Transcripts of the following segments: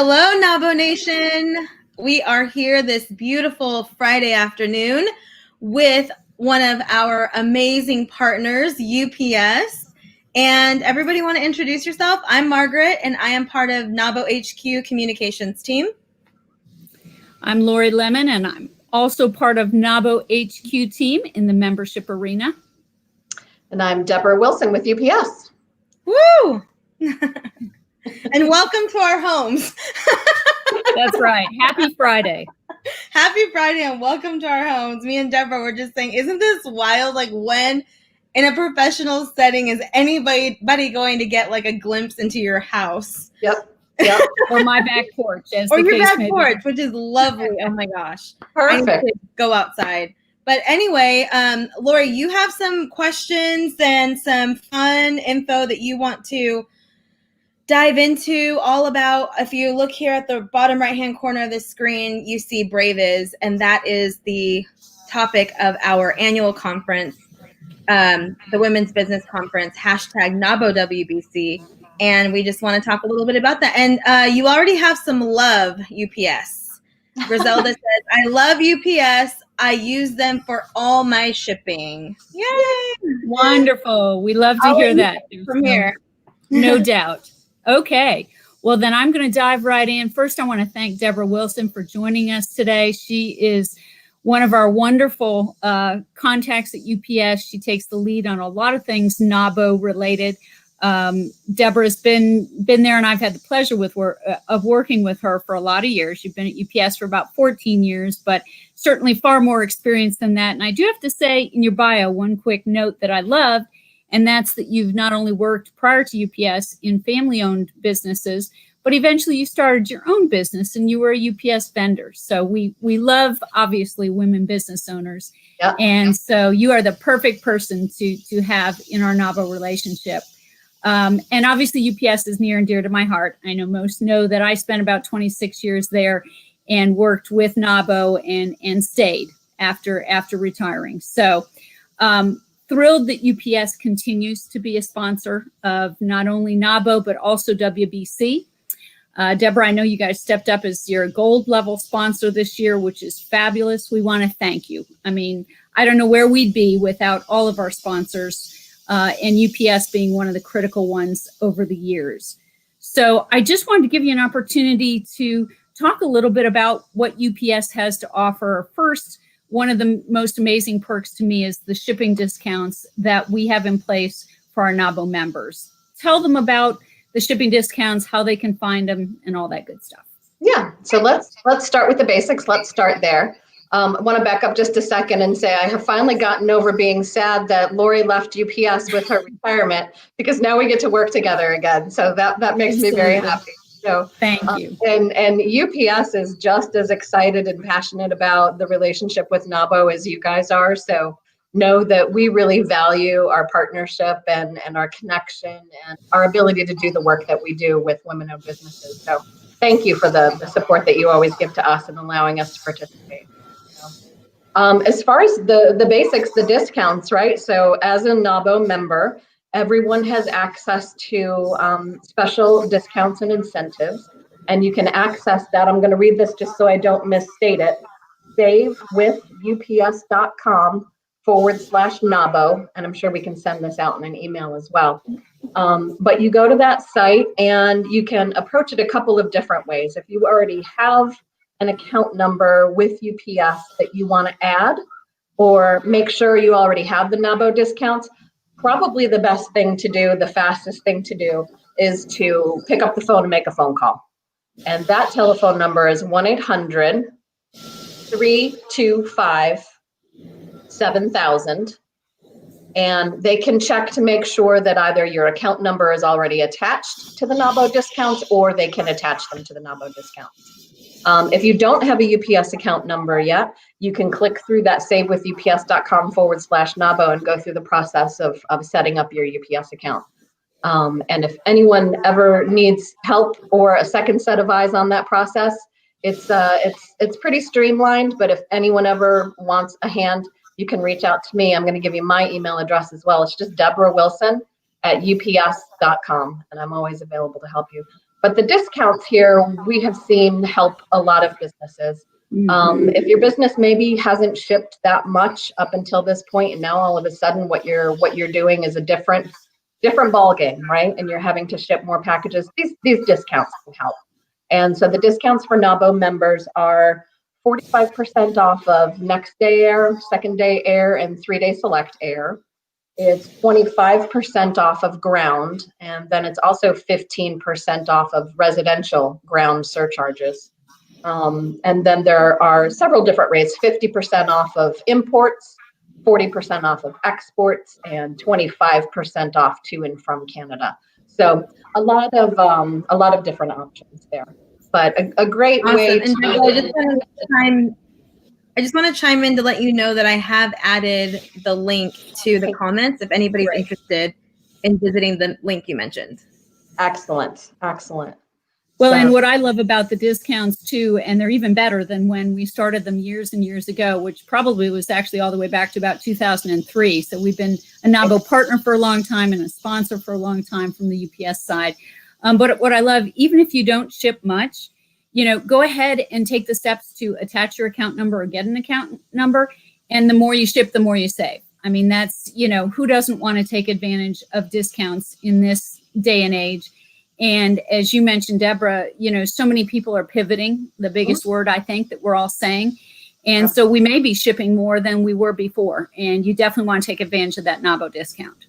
Hello, Nabo Nation. We are here this beautiful Friday afternoon with one of our amazing partners, UPS. And everybody want to introduce yourself? I'm Margaret, and I am part of Nabo HQ communications team. I'm Lori Lemon, and I'm also part of Nabo HQ team in the membership arena. And I'm Deborah Wilson with UPS. Woo! And welcome to our homes. That's right. Happy Friday. Happy Friday and welcome to our homes. Me and Deborah were just saying, isn't this wild? Like, when in a professional setting is anybody going to get like a glimpse into your house? Yep. Or my back porch. Or your back porch, which is lovely. Oh my gosh. Perfect. I need to go outside. But anyway, Lori, you have some questions and some fun info that you want to dive into all about. If you look here at the bottom right-hand corner of the screen, you see Brave Is, and that is the topic of our annual conference, the Women's Business Conference, #NaboWBC. And we just want to talk a little bit about that. And you already have some love, UPS. Griselda says, I love UPS. I use them for all my shipping. Yay! Wonderful. We love to hear that. From here. No doubt. Okay. Well, then I'm going to dive right in. First, I want to thank Deborah Wilson for joining us today. She is one of our wonderful contacts at UPS. She takes the lead on a lot of things NABO related. Deborah's been there, and I've had the pleasure of working with her for a lot of years. She's been at UPS for about 14 years, but certainly far more experience than that. And I do have to say in your bio, one quick note that I loved, and that's that you've not only worked prior to UPS in family-owned businesses, but eventually you started your own business and you were a UPS vendor. So we love, obviously, women business owners. Yep. And so you are the perfect person to have in our NABO relationship. And obviously UPS is near and dear to my heart. I know most know that I spent about 26 years there and worked with NABO and stayed after retiring. So thrilled that UPS continues to be a sponsor of not only NABO, but also WBC. Deborah, I know you guys stepped up as your gold level sponsor this year, which is fabulous. We want to thank you. I mean, I don't know where we'd be without all of our sponsors. And UPS being one of the critical ones over the years. So I just wanted to give you an opportunity to talk a little bit about what UPS has to offer. First, one of the most amazing perks to me is the shipping discounts that we have in place for our NABO members. Tell them about the shipping discounts, how they can find them, and all that good stuff. Yeah, so let's start with the basics. Let's start there. I want to back up just a second and say I have finally gotten over being sad that Lori left UPS with her retirement, because now we get to work together again. So that makes me very happy. So thank you. And UPS is just as excited and passionate about the relationship with NABO as you guys are. So know that we really value our partnership and our connection and our ability to do the work that we do with women-owned businesses. So thank you for the support that you always give to us and allowing us to participate. As far as the basics, the discounts, right? So as a NABO member, everyone has access to special discounts and incentives, and you can access that. I'm going to read this just so I don't misstate it. savewithups.com/NABO, and I'm sure we can send this out in an email as well. But you go to that site and you can approach it a couple of different ways. If you already have an account number with UPS that you want to add, or make sure you already have the NABO discounts, probably the best thing to do, the fastest thing to do, is to pick up the phone and make a phone call. And that telephone number is 1-800-325-7000. And they can check to make sure that either your account number is already attached to the NABO discounts, or they can attach them to the NABO discounts. If you don't have a UPS account number yet, you can click through that savewithups.com/NABO and go through the process of setting up your UPS account. And if anyone ever needs help or a second set of eyes on that process, it's pretty streamlined, but if anyone ever wants a hand, you can reach out to me. I'm going to give you my email address as well. It's just Deborah Wilson at ups.com, and I'm always available to help you. But the discounts here we have seen help a lot of businesses. If your business maybe hasn't shipped that much up until this point, and now all of a sudden what you're doing is a different ball game, right? And you're having to ship more packages. These discounts can help. And so the discounts for NABO members are 45% off of next day air, second day air, and 3-day select air. It's 25% off of ground, and then it's also 15% off of residential ground surcharges. And then there are several different rates, 50% off of imports, 40% off of exports, and 25% off to and from Canada. So a lot of different options there, but a great Awesome. way And I just want to chime in to let you know that I have added the link to the comments if anybody's interested in visiting the link you mentioned. Excellent. Well, and what I love about the discounts too, and they're even better than when we started them years and years ago, which probably was actually all the way back to about 2003. So we've been a NABO partner for a long time and a sponsor for a long time from the UPS side. But what I love, even if you don't ship much, go ahead and take the steps to attach your account number or get an account number. And the more you ship, the more you save. I mean, that's, who doesn't want to take advantage of discounts in this day and age? And as you mentioned, Deborah, so many people are pivoting, the biggest word I think that we're all saying. And so we may be shipping more than we were before. And you definitely want to take advantage of that NABO discount.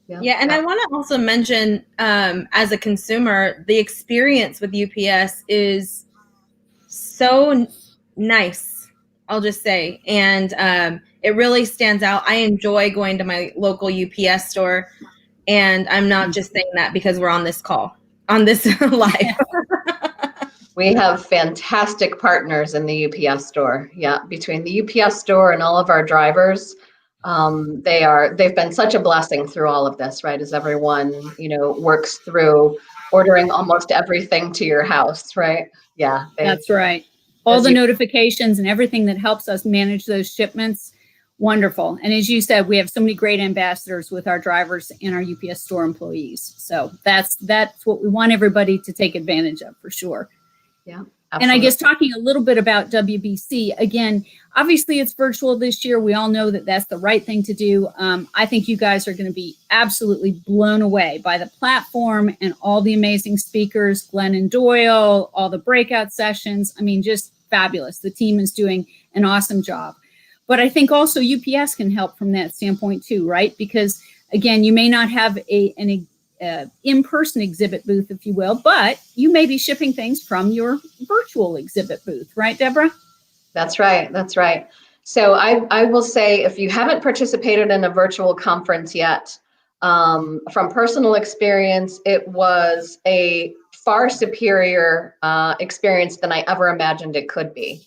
Yeah, and I want to also mention, as a consumer, the experience with UPS is so nice, I'll just say. And it really stands out. I enjoy going to my local UPS store. And I'm not just saying that because we're on this call. On this live. We have fantastic partners in the UPS store. Yeah, between the UPS store and all of our drivers, they've been such a blessing through all of this, right? As everyone, works through ordering almost everything to your house, right? Yeah. That's right. All the notifications and everything that helps us manage those shipments. Wonderful. And as you said, we have so many great ambassadors with our drivers and our UPS store employees. So that's what we want everybody to take advantage of for sure. Yeah. Absolutely. And I guess talking a little bit about WBC, again, obviously it's virtual this year. We all know that that's the right thing to do. I think you guys are going to be absolutely blown away by the platform and all the amazing speakers, Glenn and Doyle, all the breakout sessions. I mean, just fabulous. The team is doing an awesome job. But I think also UPS can help from that standpoint too, right? Because again, you may not have an in-person exhibit booth, if you will, but you may be shipping things from your virtual exhibit booth, right, Deborah? That's right. So I will say, if you haven't participated in a virtual conference yet, from personal experience, it was a far superior experience than I ever imagined it could be.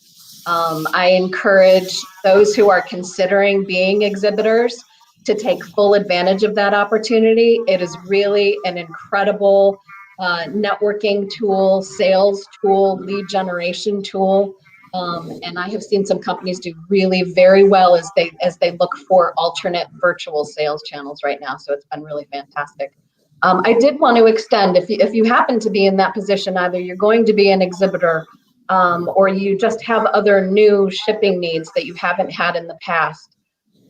I encourage those who are considering being exhibitors to take full advantage of that opportunity. It is really an incredible networking tool, sales tool, lead generation tool. And I have seen some companies do really very well as they look for alternate virtual sales channels right now. So it's been really fantastic. I did want to extend, if you happen to be in that position, either you're going to be an exhibitor or you just have other new shipping needs that you haven't had in the past,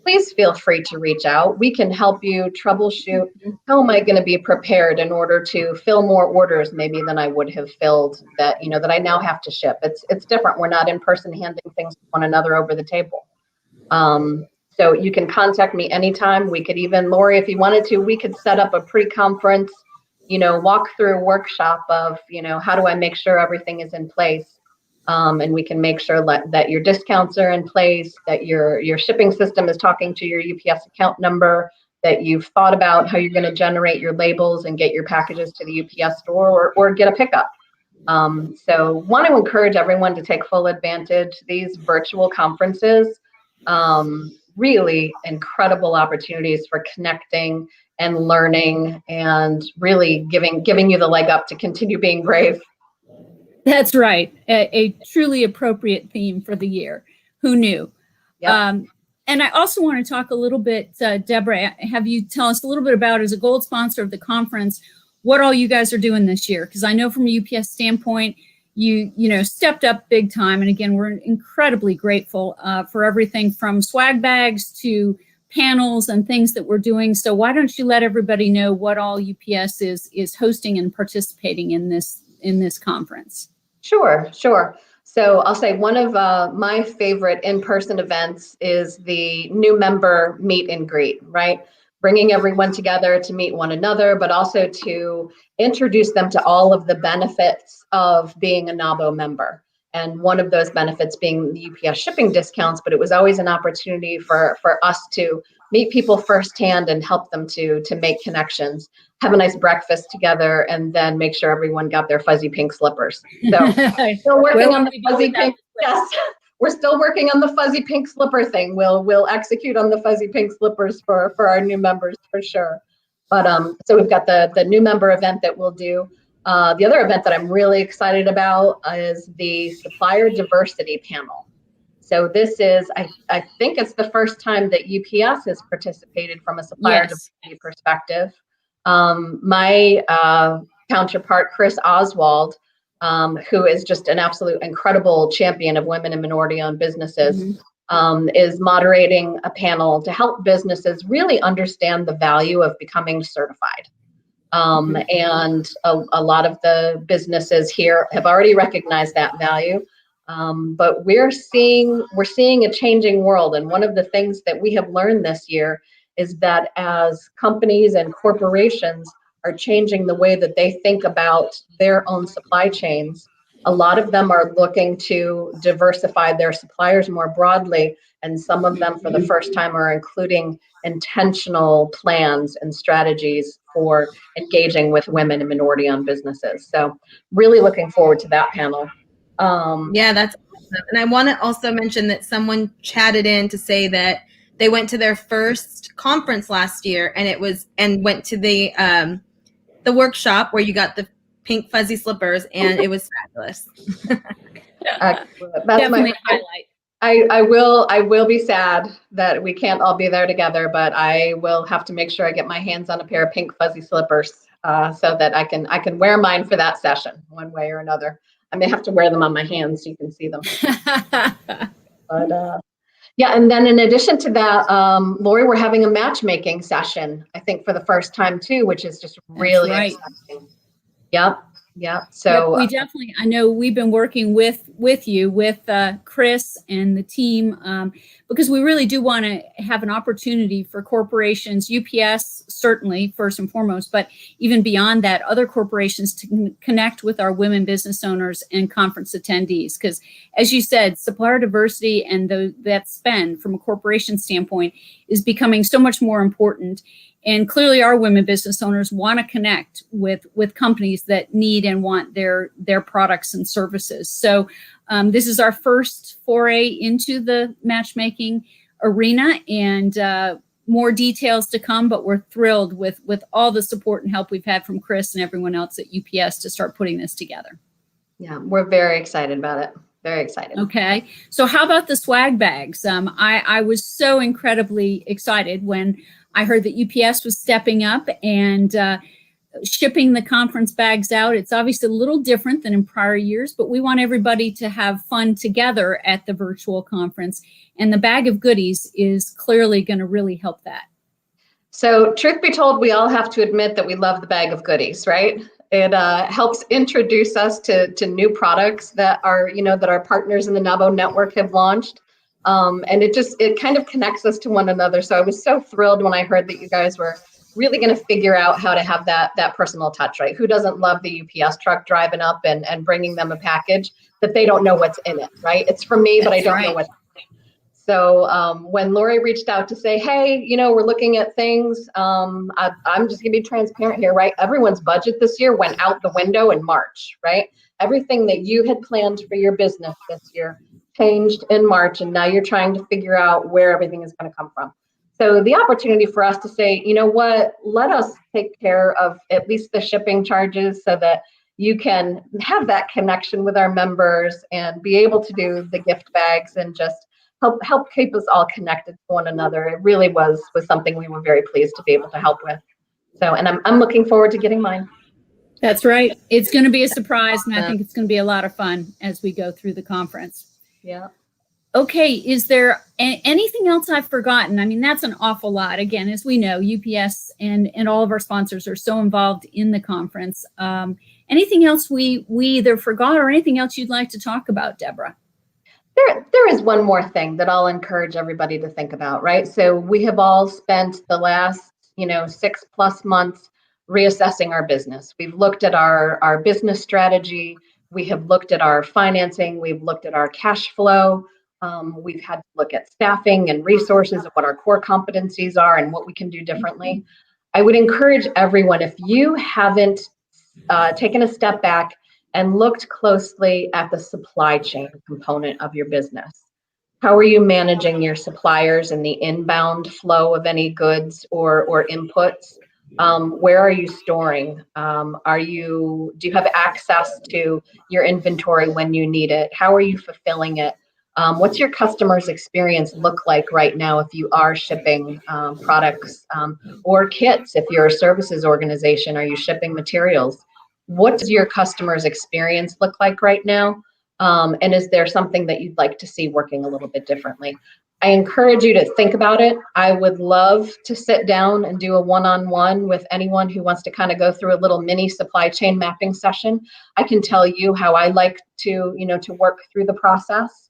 please feel free to reach out. We can help you troubleshoot. How am I going to be prepared in order to fill more orders maybe than I would have filled that I now have to ship? It's different. We're not in person handing things to one another over the table. So you can contact me anytime. We could even, Lori, if you wanted to, we could set up a pre-conference, walk-through workshop of, how do I make sure everything is in place? And we can make sure that your discounts are in place, that your shipping system is talking to your UPS account number, that you've thought about how you're going to generate your labels and get your packages to the UPS store or get a pickup. So want to encourage everyone to take full advantage. These virtual conferences, really incredible opportunities for connecting and learning and really giving you the leg up to continue being brave. That's right. A truly appropriate theme for the year. Who knew? Yep. And I also want to talk a little bit, Deborah, have you tell us a little bit about, as a gold sponsor of the conference, what all you guys are doing this year. Because I know from a UPS standpoint, you stepped up big time. And again, we're incredibly grateful for everything from swag bags to panels and things that we're doing. So why don't you let everybody know what all UPS is hosting and participating in this conference? Sure. So I'll say one of my favorite in-person events is the new member meet and greet, right? Bringing everyone together to meet one another, but also to introduce them to all of the benefits of being a NABO member. And one of those benefits being the UPS shipping discounts, but it was always an opportunity for us to meet people firsthand and help them to make connections, have a nice breakfast together, and then make sure everyone got their fuzzy pink slippers. So still working on the fuzzy pink. Yes, we're still working on the fuzzy pink slipper thing. We'll execute on the fuzzy pink slippers for our new members for sure. But so we've got the new member event that we'll do. The other event that I'm really excited about is the Supplier Diversity Panel. So this is, I think it's the first time that UPS has participated from a supplier diversity perspective. My counterpart, Chris Oswald, who is just an absolute incredible champion of women and minority-owned businesses, is moderating a panel to help businesses really understand the value of becoming certified. And a lot of the businesses here have already recognized that value. But we're seeing a changing world. And one of the things that we have learned this year is that as companies and corporations are changing the way that they think about their own supply chains, a lot of them are looking to diversify their suppliers more broadly. And some of them, for the first time, are including intentional plans and strategies for engaging with women and minority-owned businesses. So really looking forward to that panel. Yeah, that's awesome. And I want to also mention that someone chatted in to say that they went to their first conference last year and went to the workshop where you got the pink fuzzy slippers, and it was fabulous. That's definitely a highlight. I will be sad that we can't all be there together, but I will have to make sure I get my hands on a pair of pink fuzzy slippers so that I can wear mine for that session one way or another. I may have to wear them on my hands so you can see them. But yeah, and then in addition to that, Lori, we're having a matchmaking session, I think for the first time too, which is just really exciting. Yep. So we definitely, I know we've been working with Chris and the team because we really do want to have an opportunity for corporations, UPS certainly first and foremost, but even beyond that, other corporations to connect with our women business owners and conference attendees. Because as you said, supplier diversity and that spend from a corporation standpoint is becoming so much more important. And clearly our women business owners want to connect with companies that need and want their products and services. So this is our first foray into the matchmaking arena, and more details to come, but we're thrilled with all the support and help we've had from Chris and everyone else at UPS to start putting this together. Yeah, we're very excited about it. Very excited. Okay. So how about the swag bags? I was so incredibly excited when I heard that UPS was stepping up and shipping the conference bags out. It's obviously a little different than in prior years, but we want everybody to have fun together at the virtual conference. And the bag of goodies is clearly going to really help that. So truth be told, we all have to admit that we love the bag of goodies, right? It helps introduce us to new products that our partners in the NABO network have launched. And it kind of connects us to one another. So I was so thrilled when I heard that you guys were really going to figure out how to have that personal touch, right? Who doesn't love the UPS truck driving up and bringing them a package that they don't know what's in it, right? It's from me, but I don't know what's in it. So when Lori reached out to say, hey, we're looking at things, I'm just going to be transparent here, right? Everyone's budget this year went out the window in March, right? Everything that you had planned for your business this year changed in March, and now you're trying to figure out where everything is going to come from. So the opportunity for us to say, you know what, let us take care of at least the shipping charges so that you can have that connection with our members and be able to do the gift bags and just help keep us all connected to one another. It really was something we were very pleased to be able to help with. So, and I'm looking forward to getting mine. That's right. It's going to be a surprise, and I think it's going to be a lot of fun as we go through the conference. Yeah. Okay, is there anything else I've forgotten? I mean, that's an awful lot. Again, as we know, UPS and all of our sponsors are so involved in the conference. Anything else we either forgot or anything else you'd like to talk about, Deborah? There is one more thing that I'll encourage everybody to think about, right? So we have all spent the last, 6+ months reassessing our business. We've looked at our business strategy. We have looked at our financing. We've looked at our cash flow. We've had to look at staffing and resources and what our core competencies are and what we can do differently. I would encourage everyone, if you haven't taken a step back and looked closely at the supply chain component of your business. How are you managing your suppliers and the inbound flow of any goods or inputs? Where are you storing? Do you have access to your inventory when you need it? How are you fulfilling it? What's your customer's experience look like right now if you are shipping products or kits? If you're a services organization, are you shipping materials? What does your customer's experience look like right now? And is there something that you'd like to see working a little bit differently? I encourage you to think about it. I would love to sit down and do a one-on-one with anyone who wants to kind of go through a little mini supply chain mapping session. I can tell you how I like to work through the process.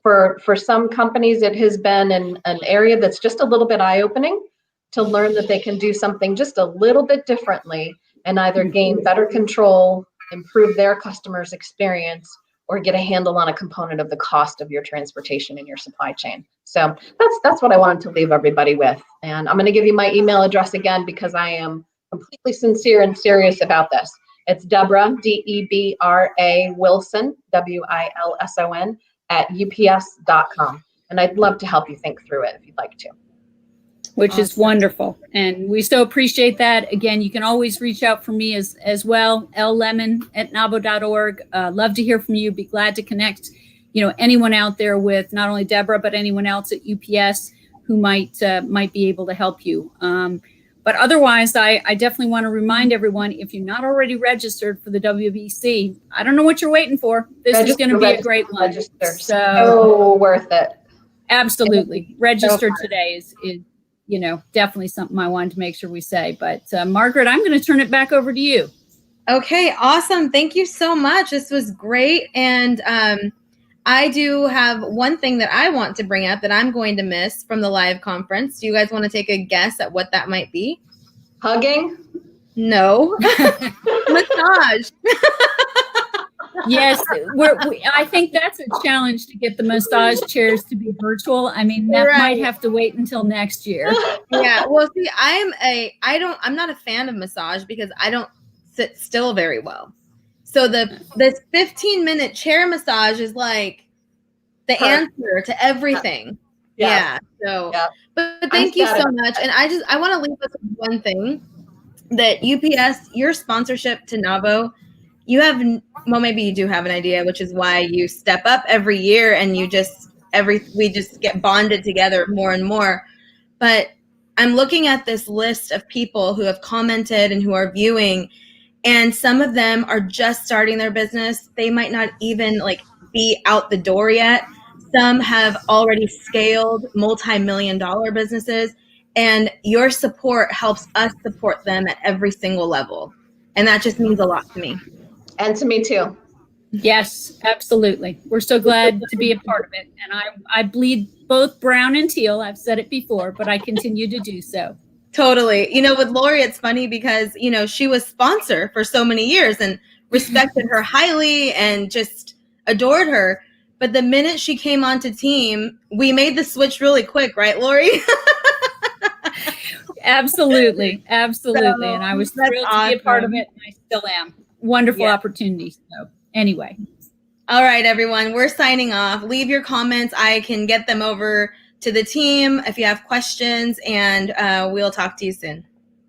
For some companies, it has been an area that's just a little bit eye-opening to learn that they can do something just a little bit differently and either gain better control, improve their customers' experience, or get a handle on a component of the cost of your transportation and your supply chain. So that's what I wanted to leave everybody with. And I'm going to give you my email address again because I am completely sincere and serious about this. It's Deborah, Debra Wilson, Wilson, @ups.com. And I'd love to help you think through it if you'd like to. Which is wonderful. And we so appreciate that. Again, you can always reach out for me as well, llemon@nabo.org. Love to hear from you. Be glad to connect, anyone out there with not only Deborah, but anyone else at UPS who might be able to help you. But otherwise, I definitely want to remind everyone, if you're not already registered for the WBC, I don't know what you're waiting for. This is going to be a great one. So worth it. Absolutely. Register today is definitely something I wanted to make sure we say. But Margaret, I'm going to turn it back over to you. Okay, awesome. Thank you so much. This was great. And I do have one thing that I want to bring up that I'm going to miss from the live conference. Do you guys want to take a guess at what that might be? Hugging? No. Massage. Yes, I think that's a challenge to get the massage chairs to be virtual. I mean, that might have to wait until next year. Yeah. Well, see, I'm not a fan of massage because I don't sit still very well. So this 15-minute chair massage is like the answer to everything. Yeah. So, but thank you so much. And I want to leave us with one thing, that UPS, your sponsorship to NAVO, maybe you do have an idea, which is why you step up every year and we just get bonded together more and more. But I'm looking at this list of people who have commented and who are viewing, and some of them are just starting their business. They might not even be out the door yet. Some have already scaled multi-million-dollar businesses, and your support helps us support them at every single level. And that just means a lot to me. And to me too. Yes, absolutely. We're so glad to be a part of it. And I bleed both brown and teal. I've said it before, but I continue to do so. Totally. With Lori, it's funny because, she was sponsor for so many years and respected her highly and just adored her. But the minute she came onto team, we made the switch really quick, right, Lori? Absolutely. Absolutely. And I was thrilled to be a part of it. And I still am. Wonderful opportunity. So anyway. All right, everyone, we're signing off. Leave your comments. I can get them over to the team if you have questions, and we'll talk to you soon.